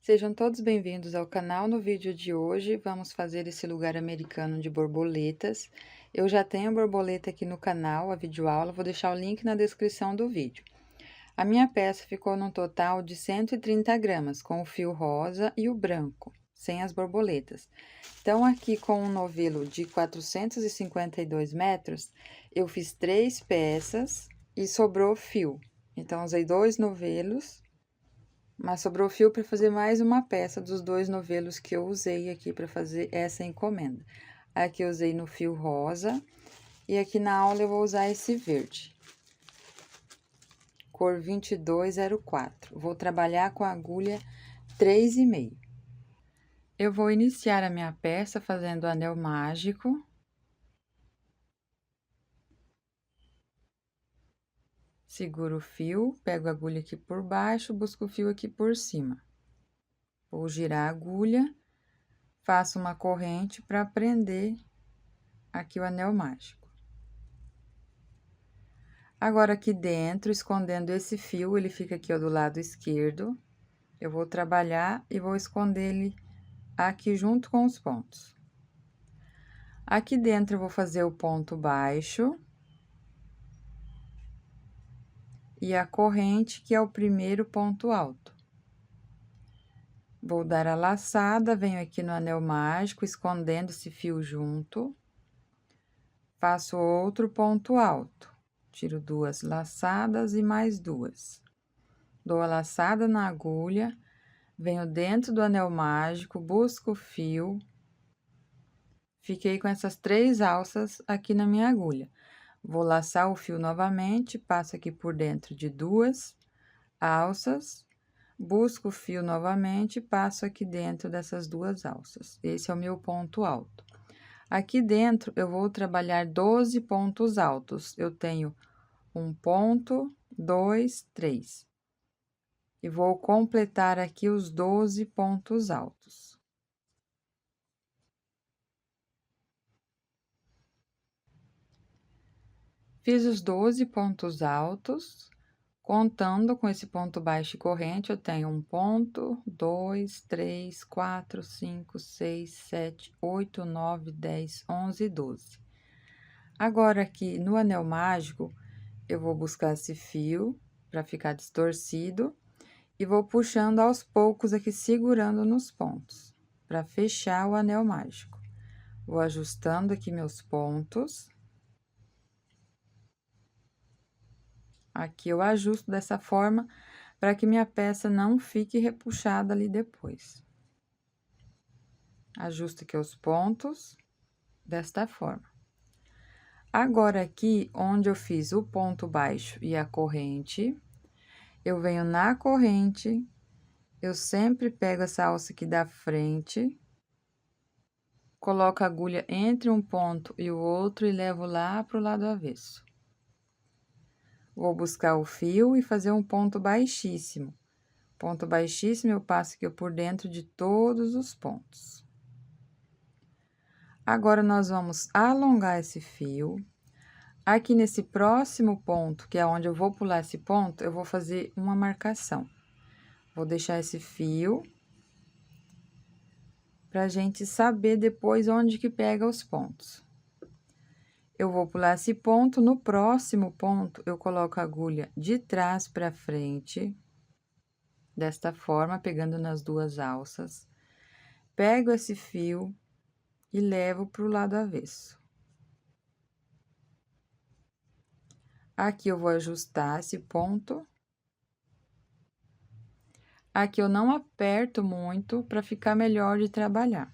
Sejam todos bem-vindos ao canal. No vídeo de hoje, vamos fazer esse lugar americano de borboletas. Eu já tenho borboleta aqui no canal, a videoaula, vou deixar o link na descrição do vídeo. A minha peça ficou num total de 130 gramas, com o fio rosa e o branco, sem as borboletas. Então, aqui com um novelo de 452 metros, eu fiz 3 peças e sobrou fio. Então, usei 2 novelos. Mas sobrou fio para fazer mais uma peça dos 2 novelos que eu usei aqui para fazer essa encomenda. Aqui eu usei no fio rosa e aqui na aula eu vou usar esse verde. Cor 2204. Vou trabalhar com a agulha 3,5. Eu vou iniciar a minha peça fazendo anel mágico. Seguro o fio, pego a agulha aqui por baixo, busco o fio aqui por cima. Vou girar a agulha, faço uma corrente para prender aqui o anel mágico. Agora, aqui dentro, escondendo esse fio, ele fica aqui, ó, do lado esquerdo. Eu vou trabalhar e vou esconder ele aqui junto com os pontos. Aqui dentro, eu vou fazer o ponto baixo. E a corrente, que é o primeiro ponto alto. Vou dar a laçada, venho aqui no anel mágico, escondendo esse fio junto. Faço outro ponto alto. Tiro 2 laçadas e mais 2. Dou a laçada na agulha, venho dentro do anel mágico, busco o fio. Fiquei com essas 3 alças aqui na minha agulha. Vou laçar o fio novamente, passo aqui por dentro de 2 alças, busco o fio novamente, passo aqui dentro dessas 2 alças. Esse é o meu ponto alto. Aqui dentro, eu vou trabalhar 12 pontos altos. Eu tenho 1 ponto, 2, 3. E vou completar aqui os 12 pontos altos. Fiz os 12 pontos altos, contando com esse ponto baixo e corrente, eu tenho 1 ponto, 2, 3, 4, 5, 6, 7, 8, 9, 10, 11 e 12. Agora, aqui no anel mágico, eu vou buscar esse fio para ficar distorcido e vou puxando aos poucos aqui, segurando nos pontos, para fechar o anel mágico. Vou ajustando aqui meus pontos. Aqui eu ajusto dessa forma, para que minha peça não fique repuxada ali depois. Ajusto aqui os pontos, desta forma. Agora, aqui, onde eu fiz o ponto baixo e a corrente, eu venho na corrente, eu sempre pego essa alça aqui da frente, coloco a agulha entre um ponto e o outro e levo lá pro lado avesso. Vou buscar o fio e fazer um ponto baixíssimo. Ponto baixíssimo, eu passo aqui por dentro de todos os pontos. Agora, nós vamos alongar esse fio. Aqui nesse próximo ponto, que é onde eu vou pular esse ponto, eu vou fazer uma marcação. Vou deixar esse fio, pra gente saber depois onde que pega os pontos. Eu vou pular esse ponto, no próximo ponto, eu coloco a agulha de trás pra frente, desta forma, pegando nas 2 alças. Pego esse fio e levo pro lado avesso. Aqui eu vou ajustar esse ponto. Aqui eu não aperto muito para ficar melhor de trabalhar.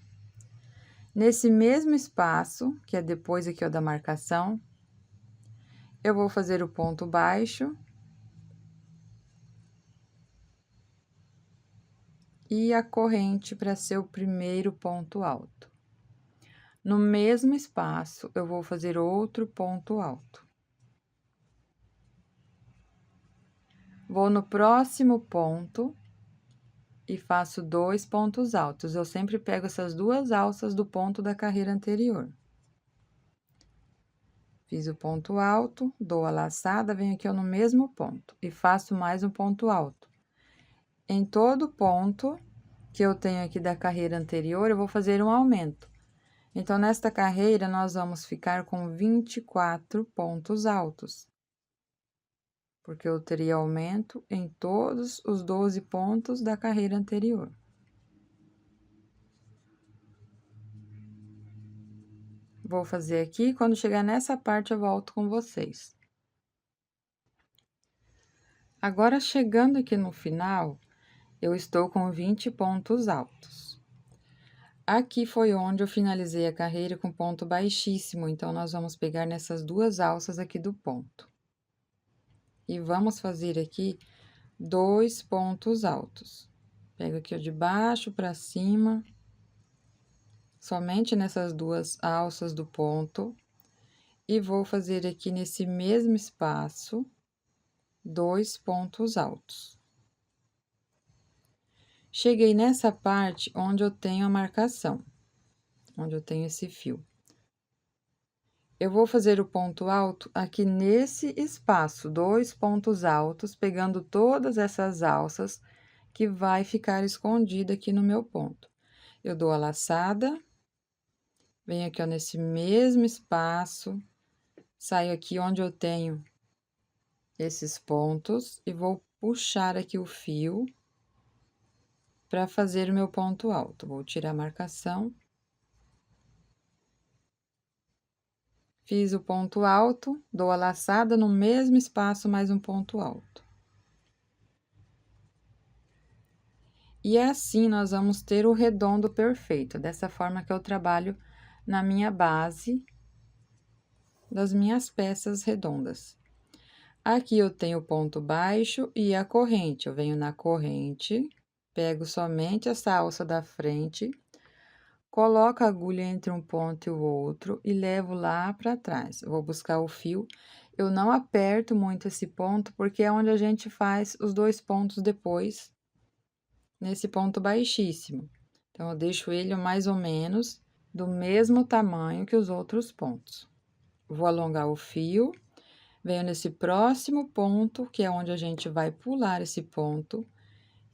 Nesse mesmo espaço, que é depois aqui, ó, da marcação, eu vou fazer o ponto baixo. E a corrente para ser o primeiro ponto alto. No mesmo espaço, eu vou fazer outro ponto alto. Vou no próximo ponto e faço 2 pontos altos. Eu sempre pego essas 2 alças do ponto da carreira anterior. Fiz o ponto alto, dou a laçada, venho aqui, ó, no mesmo ponto e faço mais um ponto alto. Em todo ponto, que eu tenho aqui da carreira anterior, eu vou fazer um aumento. Então, nesta carreira, nós vamos ficar com 24 pontos altos, porque eu teria aumento em todos os 12 pontos da carreira anterior. Vou fazer aqui, quando chegar nessa parte eu volto com vocês. Agora, chegando aqui no final, eu estou com 20 pontos altos. Aqui foi onde eu finalizei a carreira com ponto baixíssimo, então, nós vamos pegar nessas duas alças aqui do ponto. E vamos fazer aqui 2 pontos altos. Pego aqui o de baixo para cima, somente nessas duas alças do ponto, e vou fazer aqui nesse mesmo espaço 2 pontos altos. Cheguei nessa parte onde eu tenho a marcação, onde eu tenho esse fio. Eu vou fazer o ponto alto aqui nesse espaço, 2 pontos altos, pegando todas essas alças que vai ficar escondida aqui no meu ponto. Eu dou a laçada, venho aqui, ó, nesse mesmo espaço, saio aqui onde eu tenho esses pontos e vou puxar aqui o fio para fazer o meu ponto alto. Vou tirar a marcação. Fiz o ponto alto, dou a laçada no mesmo espaço, mais um ponto alto. E assim, nós vamos ter o redondo perfeito, dessa forma que eu trabalho na minha base das minhas peças redondas. Aqui eu tenho o ponto baixo e a corrente. Eu venho na corrente, pego somente essa alça da frente, coloco a agulha entre um ponto e o outro e levo lá para trás. Eu vou buscar o fio. Eu não aperto muito esse ponto, porque é onde a gente faz os 2 pontos depois, nesse ponto baixíssimo. Então, eu deixo ele mais ou menos do mesmo tamanho que os outros pontos. Vou alongar o fio. Venho nesse próximo ponto, que é onde a gente vai pular esse ponto,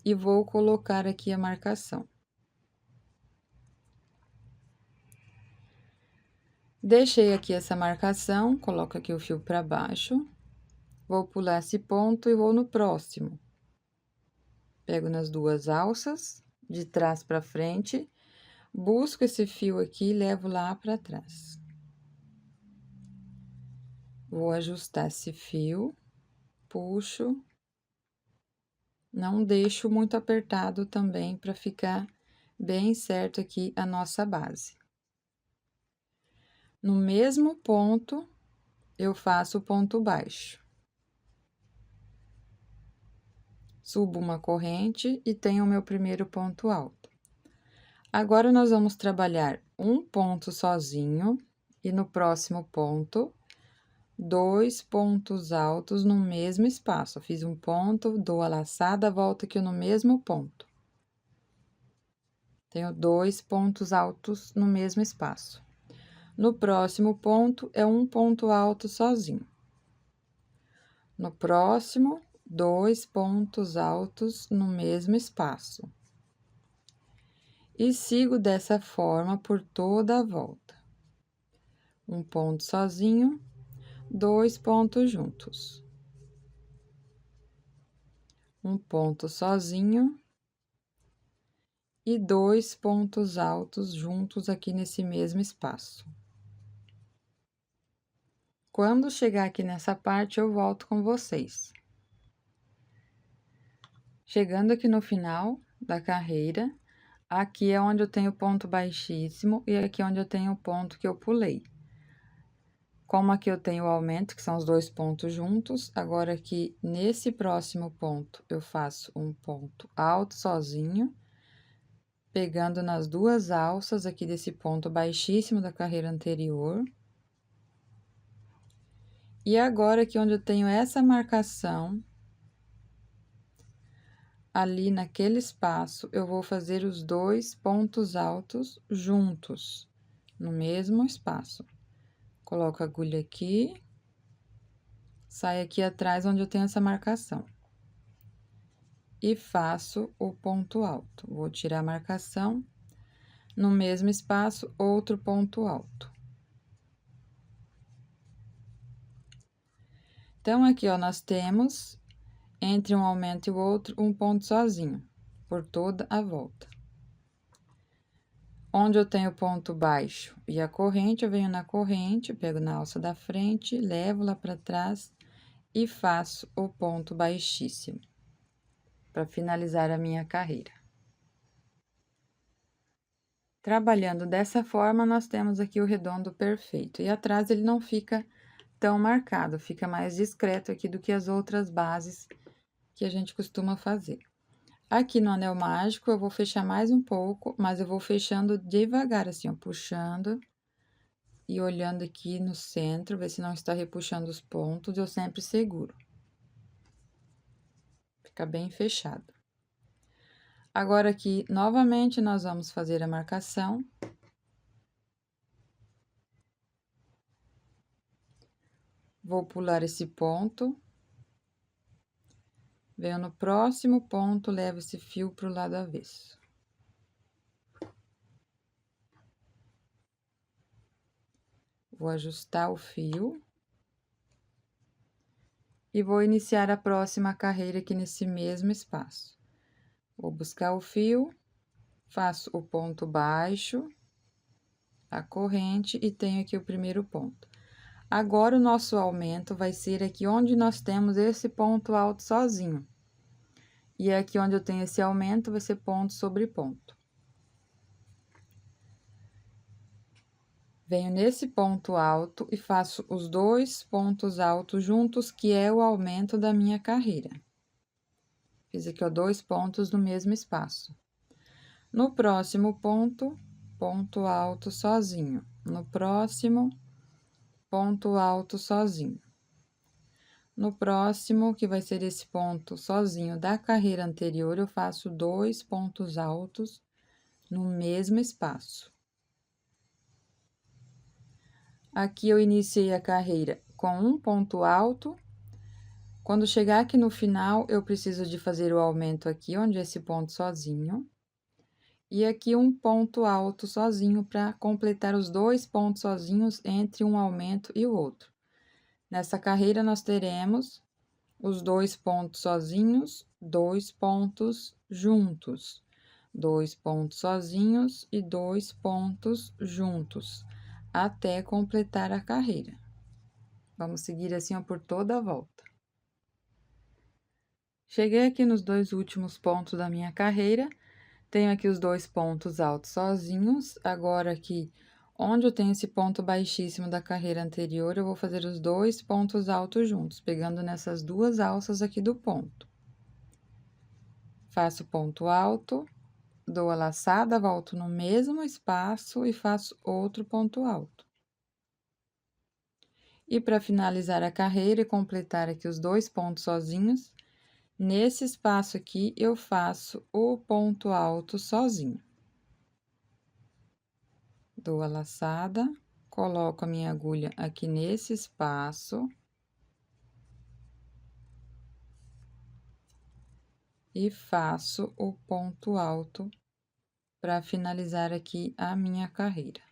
e vou colocar aqui a marcação. Deixei aqui essa marcação, coloco aqui o fio para baixo, vou pular esse ponto e vou no próximo. Pego nas duas alças, de trás para frente, busco esse fio aqui e levo lá para trás. Vou ajustar esse fio, puxo. Não deixo muito apertado também, para ficar bem certo aqui a nossa base. No mesmo ponto, eu faço o ponto baixo. Subo uma corrente e tenho o meu primeiro ponto alto. Agora, nós vamos trabalhar um ponto sozinho e no próximo ponto, 2 pontos altos no mesmo espaço. Eu fiz um ponto, dou a laçada, volto aqui no mesmo ponto. Tenho 2 pontos altos no mesmo espaço. No próximo ponto, é um ponto alto sozinho. No próximo, 2 pontos altos no mesmo espaço. E sigo dessa forma por toda a volta. Um ponto sozinho, 2 pontos juntos. Um ponto sozinho e 2 pontos altos juntos aqui nesse mesmo espaço. Quando chegar aqui nessa parte, eu volto com vocês. Chegando aqui no final da carreira, aqui é onde eu tenho ponto baixíssimo e aqui é onde eu tenho o ponto que eu pulei. Como aqui eu tenho o aumento, que são os 2 pontos juntos, agora aqui nesse próximo ponto, eu faço um ponto alto sozinho, pegando nas duas alças aqui desse ponto baixíssimo da carreira anterior. E agora, aqui onde eu tenho essa marcação, ali naquele espaço, eu vou fazer os 2 pontos altos juntos, no mesmo espaço. Coloco a agulha aqui, saio aqui atrás onde eu tenho essa marcação. e faço o ponto alto. Vou tirar a marcação, no mesmo espaço, outro ponto alto. Então, aqui, ó, nós temos, entre um aumento e o outro, um ponto sozinho, por toda a volta. Onde eu tenho ponto baixo e a corrente, eu venho na corrente, pego na alça da frente, levo lá para trás e faço o ponto baixíssimo, para finalizar a minha carreira. Trabalhando dessa forma, nós temos aqui o redondo perfeito. E atrás ele não fica tão marcado, fica mais discreto aqui do que as outras bases que a gente costuma fazer. Aqui no anel mágico, eu vou fechar mais um pouco, mas eu vou fechando devagar, assim, ó, puxando e olhando aqui no centro, ver se não está repuxando os pontos, eu sempre seguro. Fica bem fechado. Agora aqui, novamente, nós vamos fazer a marcação. Vou pular esse ponto. Venho no próximo ponto, levo esse fio para o lado avesso. Vou ajustar o fio. E vou iniciar a próxima carreira aqui nesse mesmo espaço. Vou buscar o fio, faço o ponto baixo, a corrente e tenho aqui o primeiro ponto. Agora, o nosso aumento vai ser aqui onde nós temos esse ponto alto sozinho. E aqui onde eu tenho esse aumento, vai ser ponto sobre ponto. Venho nesse ponto alto e faço os dois pontos altos juntos, que é o aumento da minha carreira. Fiz aqui, ó, 2 pontos no mesmo espaço. No próximo ponto, ponto alto sozinho. No próximo, ponto alto sozinho. No próximo, que vai ser esse ponto sozinho da carreira anterior, eu faço 2 pontos altos no mesmo espaço. Aqui eu iniciei a carreira com um ponto alto. Quando chegar aqui no final, eu preciso de fazer o aumento aqui, onde é esse ponto sozinho. E aqui um ponto alto sozinho para completar os 2 pontos sozinhos entre um aumento e o outro. Nessa carreira, nós teremos os 2 pontos sozinhos, 2 pontos juntos, 2 pontos sozinhos e 2 pontos juntos, até completar a carreira. Vamos seguir assim, ó, por toda a volta. Cheguei aqui nos 2 últimos pontos da minha carreira, tenho aqui os 2 pontos altos sozinhos. Agora, aqui, onde eu tenho esse ponto baixíssimo da carreira anterior, eu vou fazer os 2 pontos altos juntos, pegando nessas 2 alças aqui do ponto. Faço ponto alto, dou a laçada, volto no mesmo espaço e faço outro ponto alto. E para finalizar a carreira e completar aqui os 2 pontos sozinhos, nesse espaço aqui, eu faço o ponto alto sozinho. Dou a laçada, coloco a minha agulha aqui nesse espaço. E faço o ponto alto para finalizar aqui a minha carreira.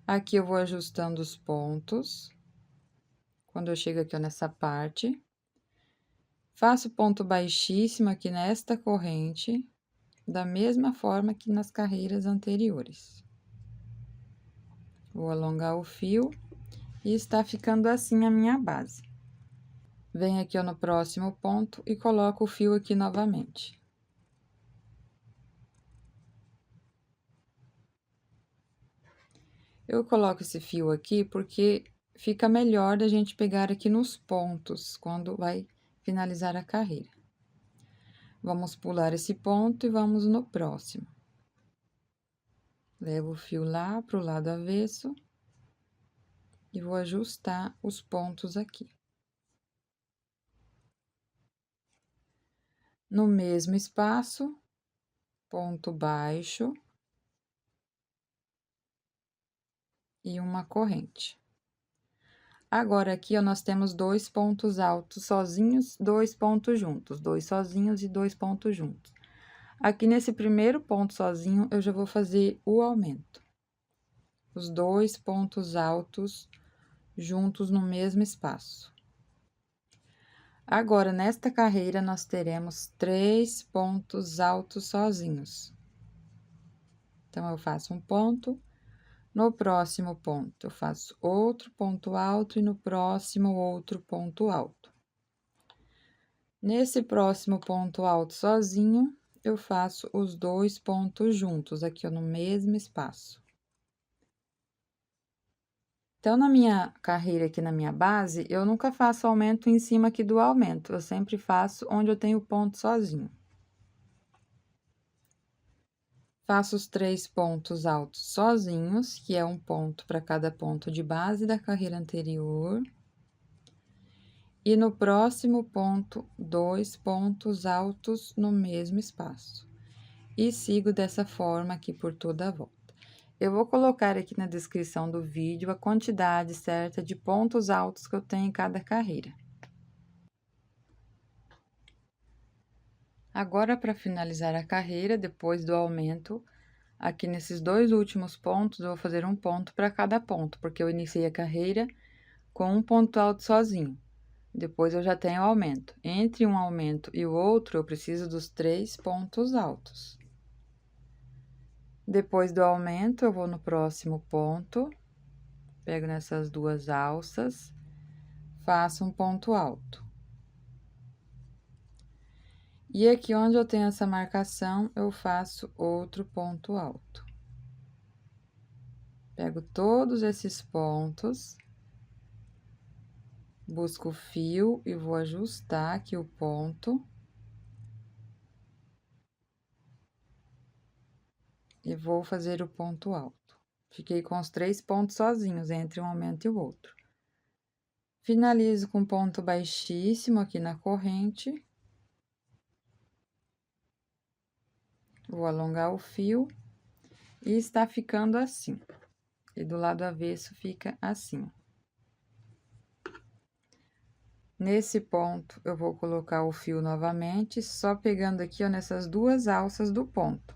Aqui eu vou ajustando os pontos. Quando eu chego aqui, ó, nessa parte, faço ponto baixíssimo aqui nesta corrente, da mesma forma que nas carreiras anteriores. Vou alongar o fio e está ficando assim a minha base. Venho aqui, ó, no próximo ponto e coloco o fio aqui novamente. Eu coloco esse fio aqui porque fica melhor da gente pegar aqui nos pontos, quando vai finalizar a carreira. Vamos pular esse ponto e vamos no próximo. Levo o fio lá pro lado avesso e vou ajustar os pontos aqui. No mesmo espaço, ponto baixo e uma corrente. Agora, aqui, ó, nós temos 2 pontos altos sozinhos, 2 pontos juntos, 2 sozinhos e 2 pontos juntos. Aqui, nesse primeiro ponto sozinho, eu já vou fazer o aumento. Os 2 pontos altos juntos no mesmo espaço. Agora, nesta carreira, nós teremos 3 pontos altos sozinhos. Então, eu faço um ponto. No próximo ponto, eu faço outro ponto alto e no próximo, outro ponto alto. Nesse próximo ponto alto sozinho, eu faço os 2 pontos juntos, aqui, ó, no mesmo espaço. Então, na minha carreira aqui na minha base, eu nunca faço aumento em cima aqui do aumento, eu sempre faço onde eu tenho ponto sozinho. Faço os 3 pontos altos sozinhos, que é um ponto para cada ponto de base da carreira anterior. E no próximo ponto, 2 pontos altos no mesmo espaço. E sigo dessa forma aqui por toda a volta. Eu vou colocar aqui na descrição do vídeo a quantidade certa de pontos altos que eu tenho em cada carreira. Agora, para finalizar a carreira, depois do aumento, aqui nesses 2 últimos pontos, eu vou fazer um ponto para cada ponto, porque eu iniciei a carreira com um ponto alto sozinho. Depois, eu já tenho aumento. Entre um aumento e o outro, eu preciso dos 3 pontos altos. Depois do aumento, eu vou no próximo ponto, pego nessas 2 alças, faço um ponto alto. E aqui onde eu tenho essa marcação, eu faço outro ponto alto. Pego todos esses pontos, busco o fio e vou ajustar aqui o ponto. E vou fazer o ponto alto. Fiquei com os 3 pontos sozinhos, entre um aumento e o outro. Finalizo com ponto baixíssimo aqui na corrente. Vou alongar o fio e está ficando assim. E do lado avesso fica assim. Nesse ponto, eu vou colocar o fio novamente, só pegando aqui, ó, nessas 2 alças do ponto.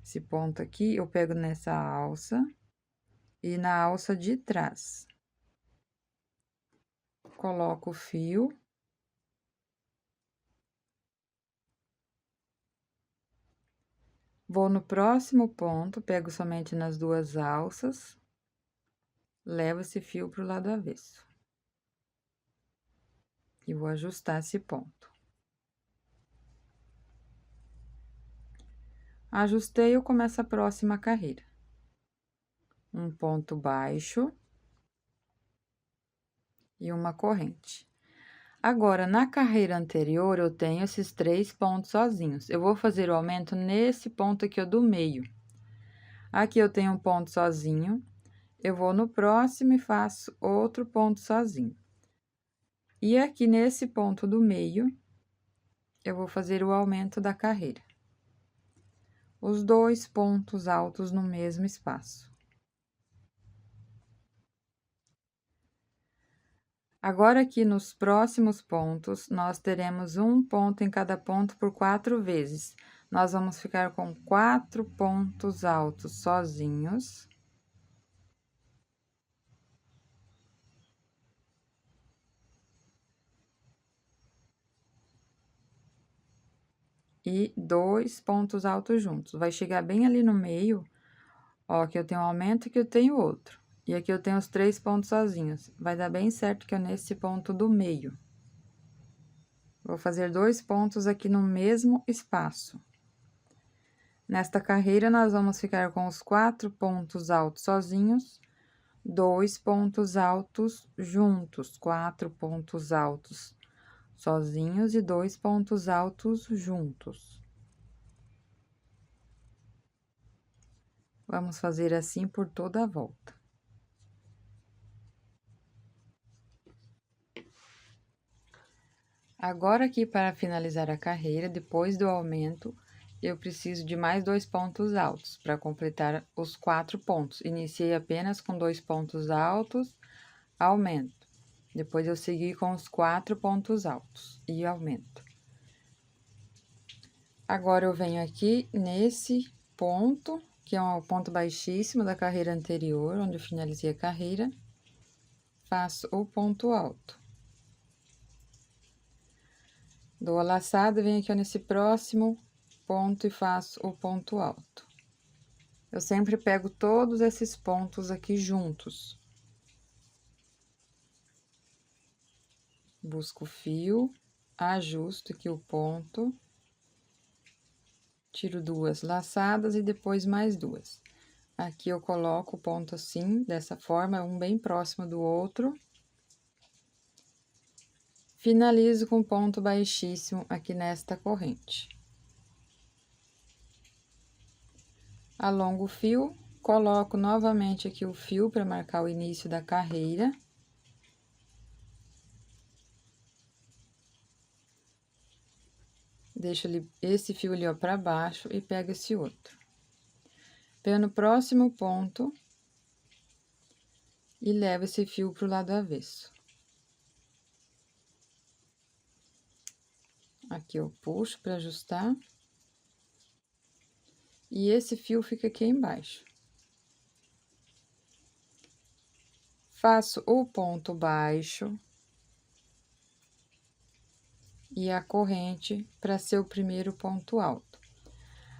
Esse ponto aqui, eu pego nessa alça e na alça de trás. Coloco o fio. Vou no próximo ponto, pego somente nas 2 alças, levo esse fio para o lado avesso. E vou ajustar esse ponto. Ajustei, eu começo a próxima carreira. Um ponto baixo e uma corrente. Agora, na carreira anterior, eu tenho esses 3 pontos sozinhos. Eu vou fazer o aumento nesse ponto aqui, ó, do meio. Aqui eu tenho um ponto sozinho, eu vou no próximo e faço outro ponto sozinho. E aqui nesse ponto do meio, eu vou fazer o aumento da carreira. Os 2 pontos altos no mesmo espaço. Agora, aqui nos próximos pontos, nós teremos um ponto em cada ponto por 4 vezes. Nós vamos ficar com 4 pontos altos sozinhos. E 2 pontos altos juntos. Vai chegar bem ali no meio, ó, que eu tenho um aumento e que eu tenho outro. E aqui eu tenho os 3 pontos sozinhos. Vai dar bem certo que é nesse ponto do meio. Vou fazer 2 pontos aqui no mesmo espaço. Nesta carreira, nós vamos ficar com os 4 pontos altos sozinhos, 2 pontos altos juntos, 4 pontos altos sozinhos e 2 pontos altos juntos. Vamos fazer assim por toda a volta. Agora, aqui, para finalizar a carreira, depois do aumento, eu preciso de mais 2 pontos altos para completar os 4 pontos. Iniciei apenas com 2 pontos altos, aumento. Depois eu segui com os 4 pontos altos e aumento. Agora, eu venho aqui nesse ponto, que é o ponto baixíssimo da carreira anterior, onde eu finalizei a carreira, faço o ponto alto. Dou a laçada, venho aqui ó, nesse próximo ponto e faço o ponto alto. Eu sempre pego todos esses pontos aqui juntos. Busco o fio, ajusto aqui o ponto, tiro 2 laçadas e depois mais 2. Aqui eu coloco o ponto assim, dessa forma, um bem próximo do outro. Finalizo com ponto baixíssimo aqui nesta corrente. Alongo o fio, coloco novamente aqui o fio para marcar o início da carreira. Deixo esse fio ali, ó, para baixo e pego esse outro. Venho no próximo ponto e levo esse fio pro lado avesso. Aqui eu puxo para ajustar. E esse fio fica aqui embaixo. Faço o ponto baixo e a corrente para ser o primeiro ponto alto.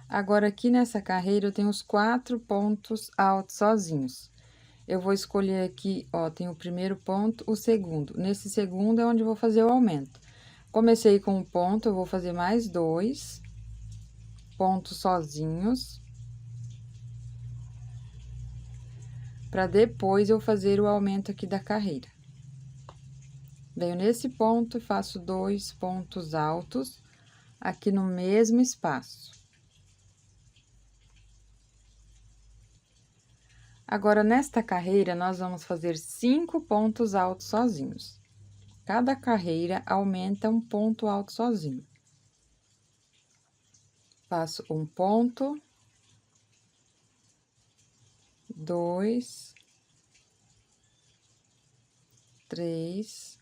Agora, aqui nessa carreira, eu tenho os 4 pontos altos sozinhos. Eu vou escolher aqui, ó, tem o primeiro ponto, o segundo. Nesse segundo é onde eu vou fazer o aumento. Comecei com um ponto, eu vou fazer mais 2 pontos sozinhos. Para depois eu fazer o aumento aqui da carreira. Venho nesse ponto e faço 2 pontos altos aqui no mesmo espaço. Agora, nesta carreira, nós vamos fazer 5 pontos altos sozinhos. Cada carreira aumenta um ponto alto sozinho. Faço um ponto, 2, 3,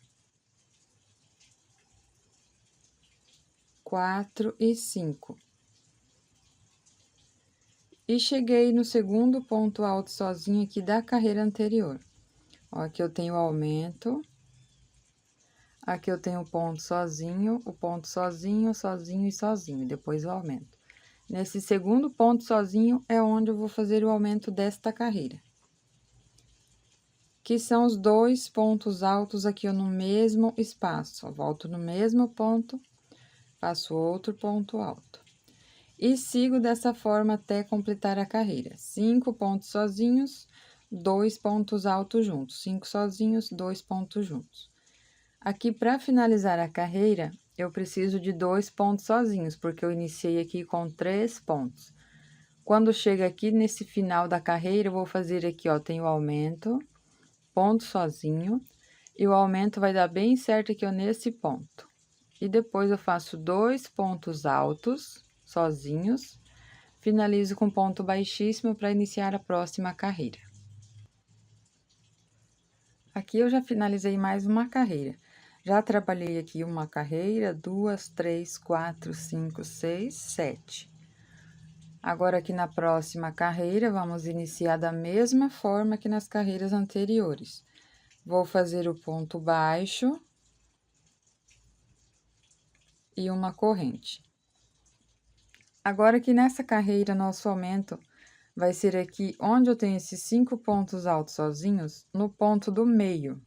4 e 5. E cheguei no segundo ponto alto sozinho aqui da carreira anterior. Ó, aqui eu tenho o aumento. Aqui eu tenho o ponto sozinho, o ponto sozinho, sozinho e sozinho, depois o aumento. Nesse segundo ponto sozinho é onde eu vou fazer o aumento desta carreira. Que são os 2 pontos altos aqui ó, no mesmo espaço. Eu volto no mesmo ponto, faço outro ponto alto. E sigo dessa forma até completar a carreira. 5 pontos sozinhos, 2 pontos altos juntos. 5 sozinhos, 2 pontos juntos. Aqui, para finalizar a carreira, eu preciso de 2 pontos sozinhos, porque eu iniciei aqui com 3 pontos. Quando chega aqui nesse final da carreira, eu vou fazer aqui, ó, tem o aumento, ponto sozinho, e o aumento vai dar bem certo aqui, ó, nesse ponto. E depois eu faço 2 pontos altos sozinhos, finalizo com ponto baixíssimo para iniciar a próxima carreira. Aqui eu já finalizei mais uma carreira. Já trabalhei aqui uma carreira, 2, 3, 4, 5, 6, 7. Agora, aqui na próxima carreira, vamos iniciar da mesma forma que nas carreiras anteriores. Vou fazer o ponto baixo e uma corrente. Agora, aqui nessa carreira, nosso aumento vai ser aqui onde eu tenho esses 5 pontos altos sozinhos, no ponto do meio.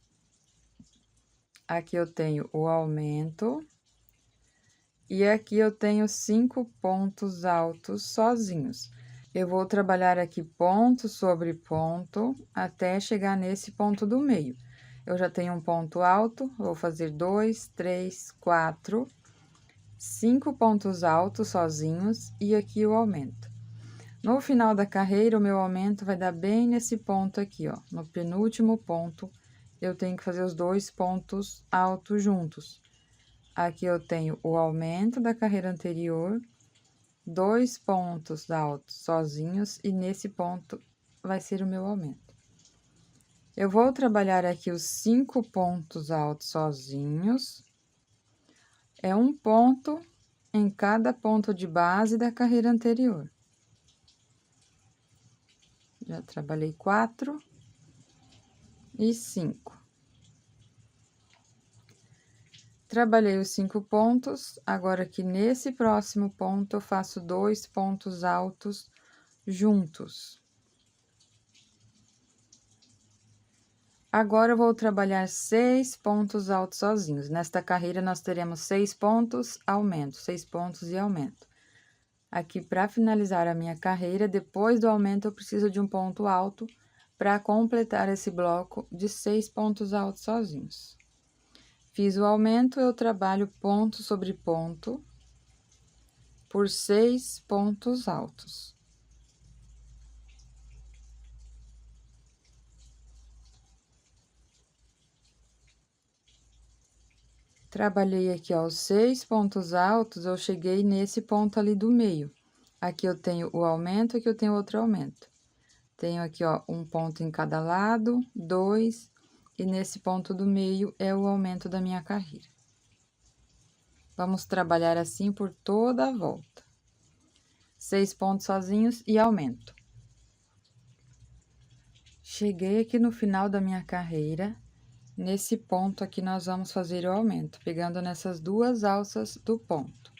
Aqui eu tenho o aumento. E aqui eu tenho 5 pontos altos sozinhos. Eu vou trabalhar aqui ponto sobre ponto, até chegar nesse ponto do meio. Eu já tenho um ponto alto, vou fazer 2, 3, 4, 5 pontos altos sozinhos, e aqui o aumento. No final da carreira, o meu aumento vai dar bem nesse ponto aqui, ó. No penúltimo ponto, eu tenho que fazer os 2 pontos altos juntos. Aqui eu tenho o aumento da carreira anterior, 2 pontos altos sozinhos, e nesse ponto vai ser o meu aumento. Eu vou trabalhar aqui os 5 pontos altos sozinhos. É um ponto em cada ponto de base da carreira anterior. Já trabalhei 4 e 5. Trabalhei os 5 pontos, agora aqui nesse próximo ponto eu faço 2 pontos altos juntos. Agora eu vou trabalhar 6 pontos altos sozinhos. Nesta carreira nós teremos 6 pontos, aumento, 6 pontos e aumento. Aqui, para finalizar a minha carreira, depois do aumento, eu preciso de um ponto alto para completar esse bloco de 6 pontos altos sozinhos. Fiz o aumento, eu trabalho ponto sobre ponto por 6 pontos altos. Trabalhei aqui, ó, os 6 pontos altos, eu cheguei nesse ponto ali do meio. Aqui eu tenho o aumento, aqui eu tenho outro aumento. Tenho aqui, ó, um ponto em cada lado, 2, e nesse ponto do meio é o aumento da minha carreira. Vamos trabalhar assim por toda a volta. 6 pontos sozinhos e aumento. Cheguei aqui no final da minha carreira. Nesse ponto aqui, nós vamos fazer o aumento, pegando nessas 2 alças do ponto.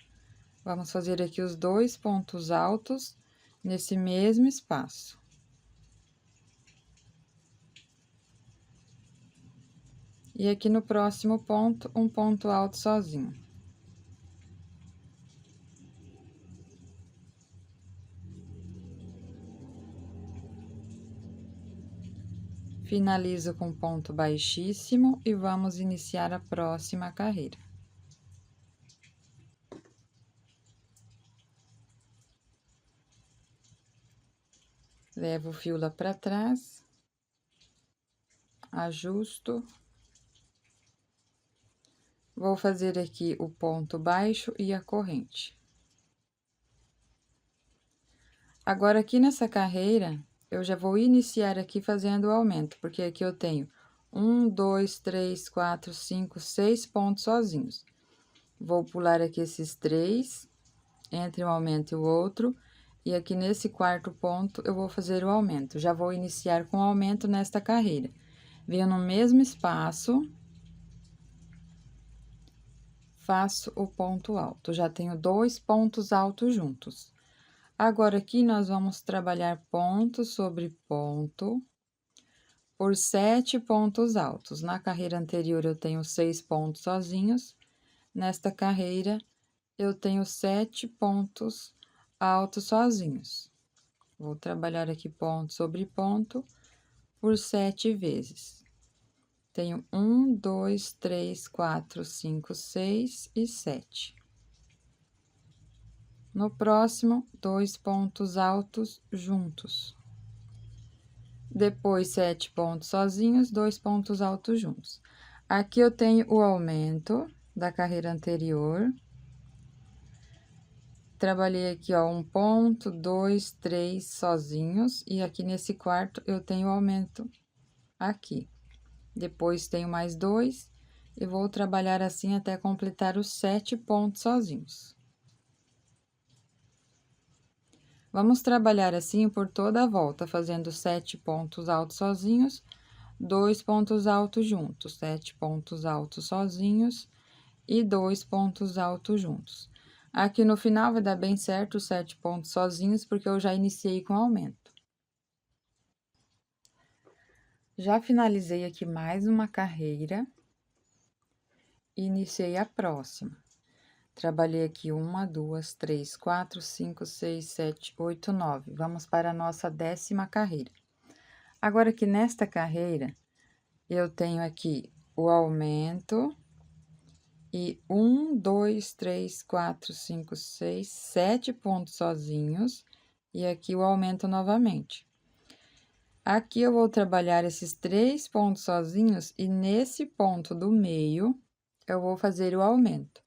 Vamos fazer aqui os 2 pontos altos nesse mesmo espaço. E aqui no próximo ponto, um ponto alto sozinho. Finalizo com ponto baixíssimo e vamos iniciar a próxima carreira. Levo o fio lá para trás, ajusto. Vou fazer aqui o ponto baixo e a corrente. Agora, aqui nessa carreira, eu já vou iniciar aqui fazendo o aumento, porque aqui eu tenho 1, 2, 3, 4, 5, 6 pontos sozinhos. Vou pular aqui esses 3, entre um aumento e o outro, e aqui nesse quarto ponto eu vou fazer o aumento. Já vou iniciar com o aumento nesta carreira. Venho no mesmo espaço, faço o ponto alto. Já tenho 2 pontos altos juntos. Agora, aqui nós vamos trabalhar ponto sobre ponto por 7 pontos altos. Na carreira anterior, eu tenho 6 pontos sozinhos. Nesta carreira, eu tenho 7 pontos altos sozinhos. Vou trabalhar aqui ponto sobre ponto por 7 vezes. Tenho 1, 2, 3, 4, 5, 6 e 7. No próximo, 2 pontos altos juntos. Depois, 7 pontos sozinhos, 2 pontos altos juntos. Aqui eu tenho o aumento da carreira anterior. Trabalhei aqui, ó, 1 ponto, 2, 3 sozinhos, e aqui nesse quarto eu tenho o aumento aqui. Depois, tenho mais 2, e vou trabalhar assim até completar os 7 pontos sozinhos. Vamos trabalhar assim por toda a volta, fazendo 7 pontos altos sozinhos, 2 pontos altos juntos, 7 pontos altos sozinhos e 2 pontos altos juntos. Aqui no final vai dar bem certo os 7 pontos sozinhos, porque eu já iniciei com aumento. Já finalizei aqui mais uma carreira e iniciei a próxima. Trabalhei aqui 1, 2, 3, 4, 5, 6, 7, 8, 9. Vamos para a nossa 10ª carreira. Agora, aqui nesta carreira, eu tenho aqui o aumento e 1, 2, 3, 4, 5, 6, 7 pontos sozinhos, e aqui o aumento novamente. Aqui eu vou trabalhar esses 3 pontos sozinhos, e nesse ponto do meio, eu vou fazer o aumento.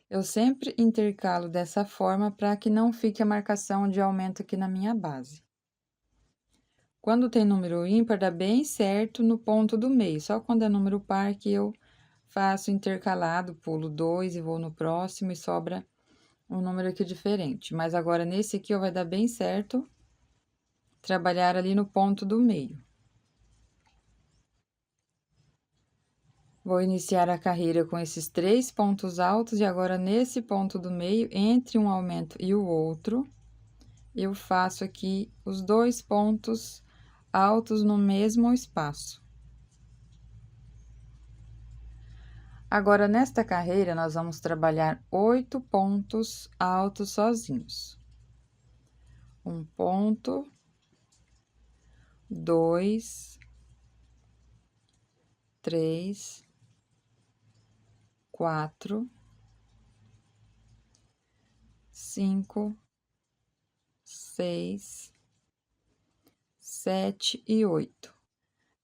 Eu sempre intercalo dessa forma para que não fique a marcação de aumento aqui na minha base. Quando tem número ímpar, dá bem certo no ponto do meio. Só quando é número par que eu faço intercalado, pulo 2 e vou no próximo e sobra um número aqui diferente. Mas agora, nesse aqui, ó, vai dar bem certo trabalhar ali no ponto do meio. Vou iniciar a carreira com esses 3 pontos altos e agora, nesse ponto do meio, entre um aumento e o outro, eu faço aqui os 2 pontos altos no mesmo espaço. Agora, nesta carreira, nós vamos trabalhar 8 pontos altos sozinhos. 1 ponto, 2, 3, 4, 5, 6, 7 e 8.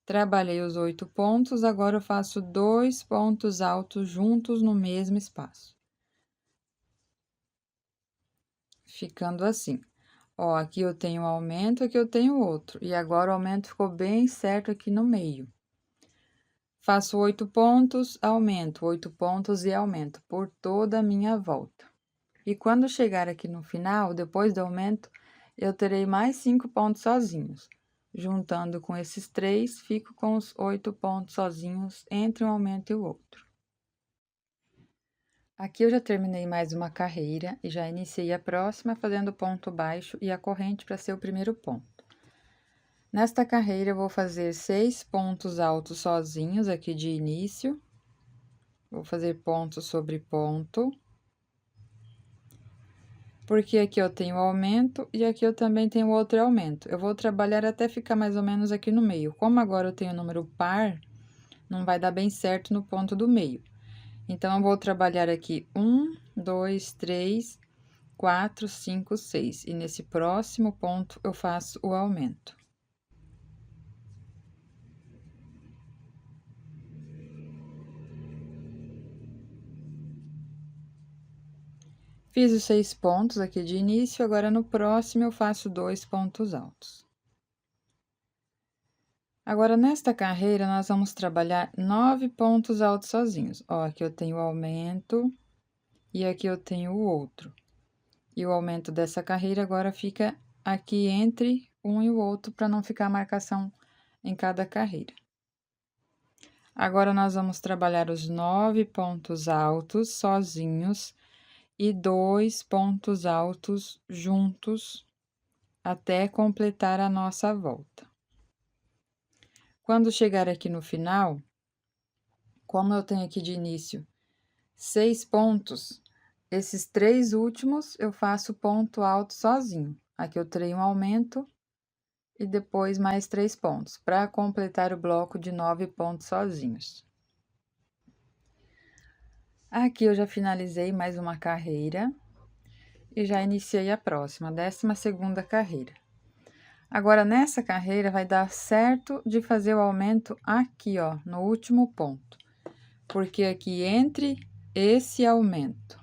Trabalhei os 8 pontos, agora eu faço 2 pontos altos juntos no mesmo espaço. Ficando assim. Ó, aqui eu tenho um aumento, aqui eu tenho outro. E agora o aumento ficou bem certo aqui no meio. Faço 8 pontos, aumento, 8 pontos e aumento por toda a minha volta. E quando chegar aqui no final, depois do aumento, eu terei mais 5 pontos sozinhos. Juntando com esses 3, fico com os 8 pontos sozinhos entre um aumento e o outro. Aqui eu já terminei mais uma carreira e já iniciei a próxima fazendo ponto baixo e a corrente para ser o primeiro ponto. Nesta carreira, eu vou fazer 6 pontos altos sozinhos aqui de início. Vou fazer ponto sobre ponto. Porque aqui eu tenho aumento e aqui eu também tenho outro aumento. Eu vou trabalhar até ficar mais ou menos aqui no meio. Como agora eu tenho número par, não vai dar bem certo no ponto do meio. Então, eu vou trabalhar aqui 1, 2, 3, 4, 5, 6. E nesse próximo ponto, eu faço o aumento. Fiz os 6 pontos aqui de início, agora no próximo eu faço 2 pontos altos. Agora, nesta carreira, nós vamos trabalhar 9 pontos altos sozinhos. Ó, aqui eu tenho o aumento e aqui eu tenho o outro. E o aumento dessa carreira agora fica aqui entre um e o outro, para não ficar marcação em cada carreira. Agora, nós vamos trabalhar os 9 pontos altos sozinhos e 2 pontos altos juntos até completar a nossa volta. Quando chegar aqui no final, como eu tenho aqui de início 6 pontos, esses 3 últimos eu faço ponto alto sozinho. Aqui eu terei um aumento e depois mais 3 pontos, para completar o bloco de 9 pontos sozinhos. Aqui eu já finalizei mais uma carreira e já iniciei a próxima, 12ª carreira. Agora, nessa carreira, vai dar certo de fazer o aumento aqui, ó, no último ponto. Porque aqui entre esse aumento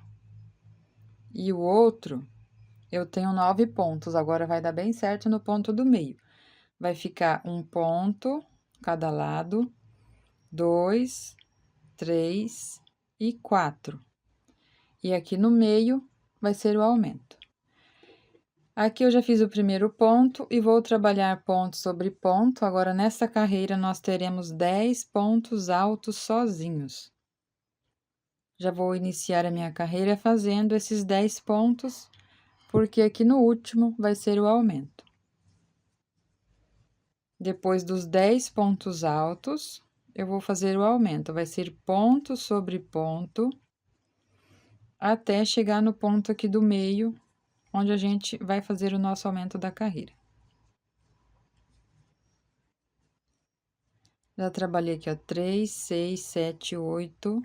e o outro, eu tenho 9 pontos. Agora, vai dar bem certo no ponto do meio. Vai ficar um ponto cada lado, 2, 3 e 4. E aqui no meio vai ser o aumento. Aqui eu já fiz o primeiro ponto e vou trabalhar ponto sobre ponto. Agora, nessa carreira, nós teremos 10 pontos altos sozinhos. Já vou iniciar a minha carreira fazendo esses 10 pontos, porque aqui no último vai ser o aumento. Depois dos 10 pontos altos, eu vou fazer o aumento. Vai ser ponto sobre ponto, até chegar no ponto aqui do meio, onde a gente vai fazer o nosso aumento da carreira. Já trabalhei aqui, ó, 3, 6, 7, 8,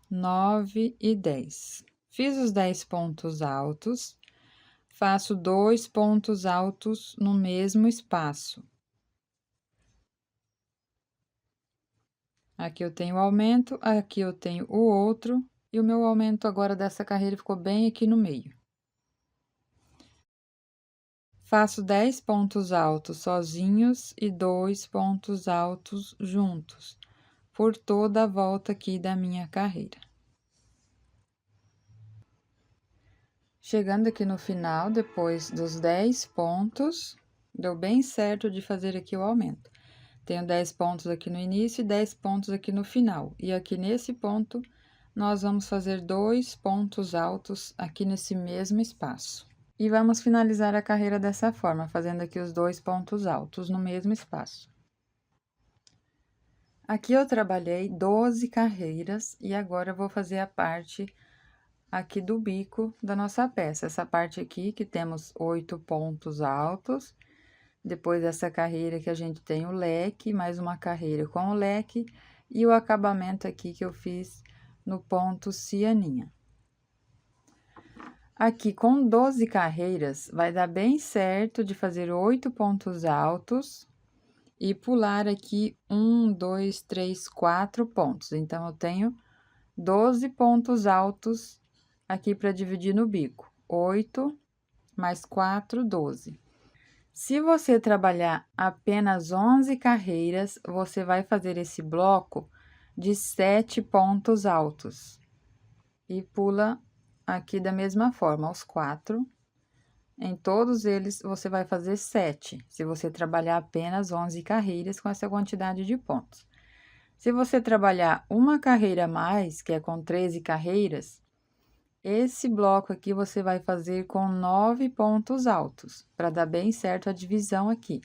9 e 10. Fiz os 10 pontos altos, faço 2 pontos altos no mesmo espaço. Aqui eu tenho o aumento, aqui eu tenho o outro, e o meu aumento agora dessa carreira ficou bem aqui no meio. Faço 10 pontos altos sozinhos e 2 pontos altos juntos, por toda a volta aqui da minha carreira. Chegando aqui no final, depois dos 10 pontos, deu bem certo de fazer aqui o aumento. Tenho 10 pontos aqui no início e 10 pontos aqui no final. E aqui nesse ponto, nós vamos fazer 2 pontos altos aqui nesse mesmo espaço. E vamos finalizar a carreira dessa forma, fazendo aqui os 2 pontos altos no mesmo espaço. Aqui eu trabalhei 12 carreiras e agora eu vou fazer a parte aqui do bico da nossa peça. Essa parte aqui que temos 8 pontos altos. Depois dessa carreira que a gente tem o leque, mais uma carreira com o leque e o acabamento aqui que eu fiz no ponto cianinha. Aqui com 12 carreiras, vai dar bem certo de fazer 8 pontos altos e pular aqui 1, 2, 3, 4 pontos. Então, eu tenho 12 pontos altos aqui para dividir no bico. 8 mais 4, 12. Se você trabalhar apenas 11 carreiras, você vai fazer esse bloco de 7 pontos altos. E pula aqui da mesma forma, os 4. Em todos eles, você vai fazer 7, se você trabalhar apenas 11 carreiras com essa quantidade de pontos. Se você trabalhar uma carreira a mais, que é com 13 carreiras, esse bloco aqui você vai fazer com 9 pontos altos, para dar bem certo a divisão aqui.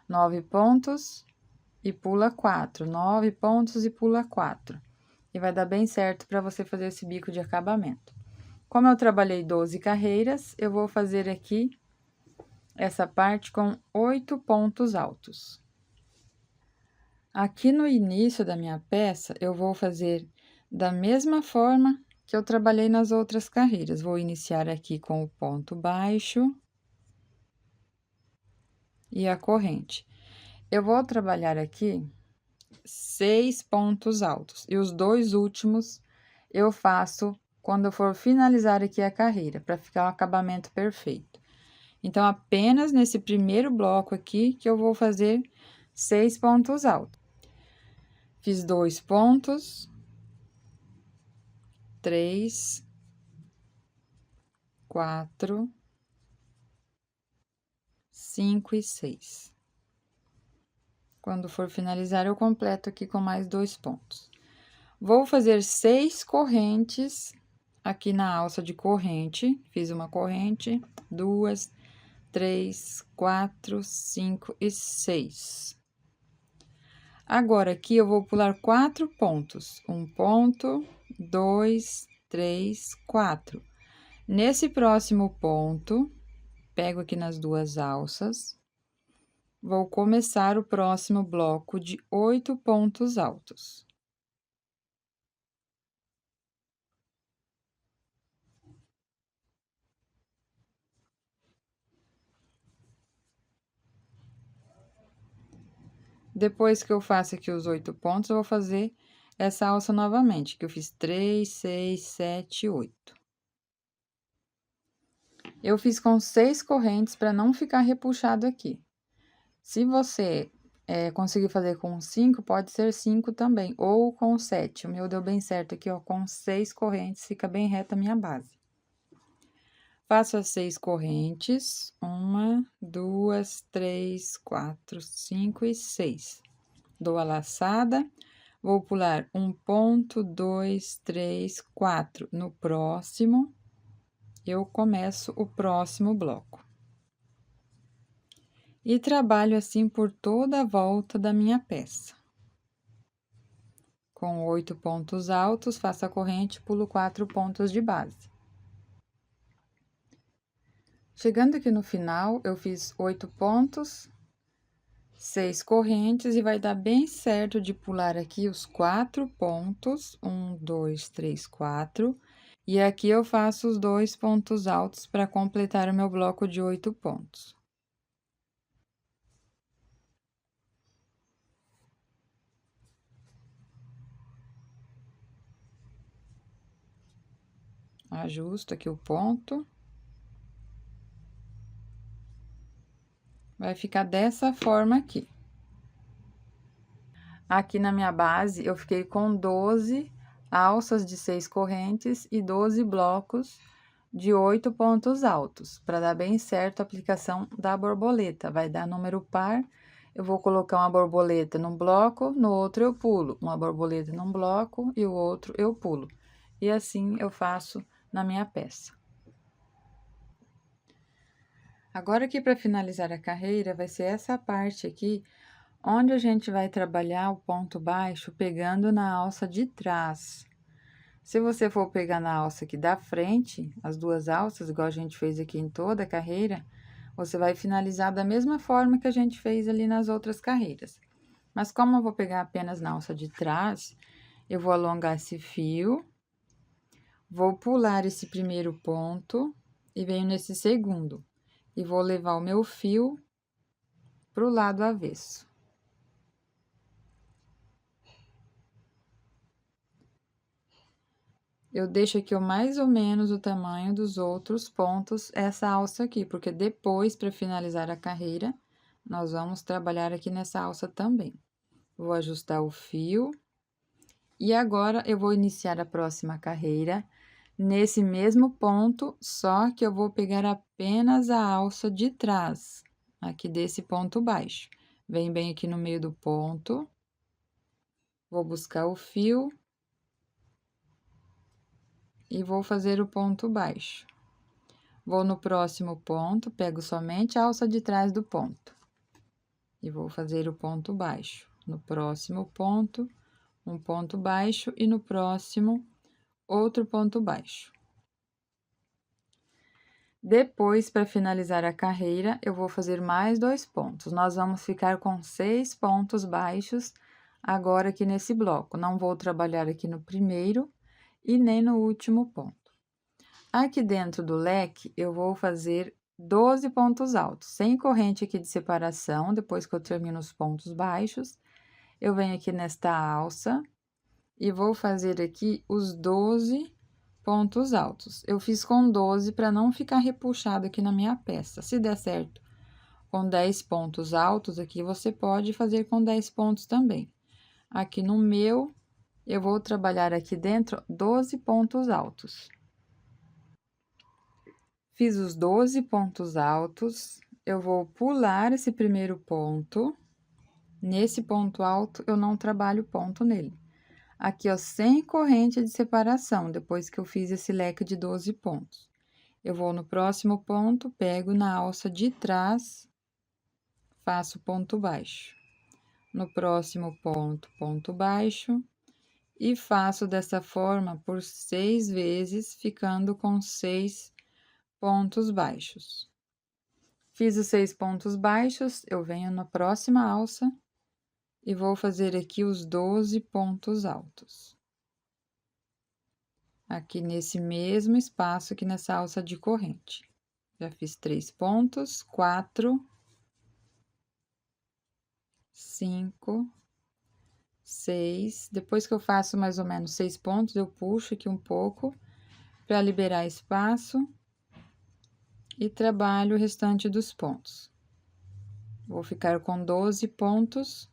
9 pontos e pula 4, 9 pontos e pula 4. E vai dar bem certo para você fazer esse bico de acabamento. Como eu trabalhei 12 carreiras, eu vou fazer aqui essa parte com 8 pontos altos. Aqui no início da minha peça, eu vou fazer da mesma forma que eu trabalhei nas outras carreiras. Vou iniciar aqui com o ponto baixo e a corrente. Eu vou trabalhar aqui 6 pontos altos e os 2 últimos eu faço quando eu for finalizar aqui a carreira, para ficar um acabamento perfeito. Então, apenas nesse primeiro bloco aqui que eu vou fazer 6 pontos altos. Fiz 2 pontos, 3, 4, 5 e 6. Quando for finalizar, eu completo aqui com mais 2 pontos. Vou fazer 6 correntes aqui na alça de corrente. Fiz uma corrente, 2, 3, 4, 5 e 6. Agora, aqui eu vou pular 4 pontos. 1 ponto, 2, 3, 4. Nesse próximo ponto, pego aqui nas 2 alças, vou começar o próximo bloco de 8 pontos altos. Depois que eu faço aqui os 8 pontos, eu vou fazer essa alça novamente, que eu fiz 3, 6, 7, 8. Eu fiz com 6 correntes para não ficar repuxado aqui. Se você conseguir fazer com 5, pode ser 5 também, ou com 7. O meu deu bem certo aqui, ó, com 6 correntes, fica bem reta a minha base. Faço as 6 correntes, 1, 2, 3, 4, 5 e 6. Dou a laçada, vou pular 1 ponto, 2, 3, 4. No próximo, eu começo o próximo bloco. E trabalho assim por toda a volta da minha peça. Com 8 pontos altos, faço a corrente, pulo 4 pontos de base. Chegando aqui no final, eu fiz 8 pontos, 6 correntes, e vai dar bem certo de pular aqui os 4 pontos, 1, 2, 3, 4. E aqui eu faço os 2 pontos altos para completar o meu bloco de 8 pontos. Ajusto aqui o ponto. Vai ficar dessa forma aqui. Aqui na minha base, eu fiquei com 12 alças de 6 correntes e 12 blocos de 8 pontos altos, para dar bem certo a aplicação da borboleta. Vai dar número par, eu vou colocar uma borboleta num bloco, no outro eu pulo, uma borboleta num bloco e o outro eu pulo. E assim eu faço na minha peça. Agora aqui para finalizar a carreira, vai ser essa parte aqui, onde a gente vai trabalhar o ponto baixo pegando na alça de trás. Se você for pegar na alça aqui da frente, as duas alças, igual a gente fez aqui em toda a carreira, você vai finalizar da mesma forma que a gente fez ali nas outras carreiras. Mas como eu vou pegar apenas na alça de trás, eu vou alongar esse fio, vou pular esse primeiro ponto e venho nesse segundo. E vou levar o meu fio pro lado avesso. Eu deixo aqui mais ou menos o tamanho dos outros pontos, essa alça aqui, porque depois, para finalizar a carreira, nós vamos trabalhar aqui nessa alça também. Vou ajustar o fio. E agora, eu vou iniciar a próxima carreira nesse mesmo ponto, só que eu vou pegar apenas a alça de trás, aqui desse ponto baixo. Vem bem aqui no meio do ponto. Vou buscar o fio. E vou fazer o ponto baixo. Vou no próximo ponto, pego somente a alça de trás do ponto. E vou fazer o ponto baixo. No próximo ponto, um ponto baixo e no próximo, outro ponto baixo. Depois, para finalizar a carreira, eu vou fazer mais 2 pontos. Nós vamos ficar com 6 pontos baixos agora aqui nesse bloco. Não vou trabalhar aqui no primeiro e nem no último ponto. Aqui dentro do leque, eu vou fazer 12 pontos altos, sem corrente aqui de separação, depois que eu termino os pontos baixos, eu venho aqui nesta alça e vou fazer aqui os 12 pontos altos. Eu fiz com 12 para não ficar repuxado aqui na minha peça. Se der certo com 10 pontos altos aqui, você pode fazer com 10 pontos também. Aqui no meu, eu vou trabalhar aqui dentro 12 pontos altos. Fiz os 12 pontos altos, eu vou pular esse primeiro ponto. Nesse ponto alto, eu não trabalho ponto nele. Aqui, ó, sem corrente de separação, depois que eu fiz esse leque de 12 pontos. Eu vou no próximo ponto, pego na alça de trás, faço ponto baixo. No próximo ponto, ponto baixo, e faço dessa forma por 6 vezes, ficando com 6 pontos baixos. Fiz os 6 pontos baixos, eu venho na próxima alça e vou fazer aqui os 12 pontos altos. Aqui nesse mesmo espaço aqui nessa alça de corrente. Já fiz 3 pontos, 4, 5, 6. Depois que eu faço mais ou menos 6 pontos, eu puxo aqui um pouco para liberar espaço e trabalho o restante dos pontos. Vou ficar com 12 pontos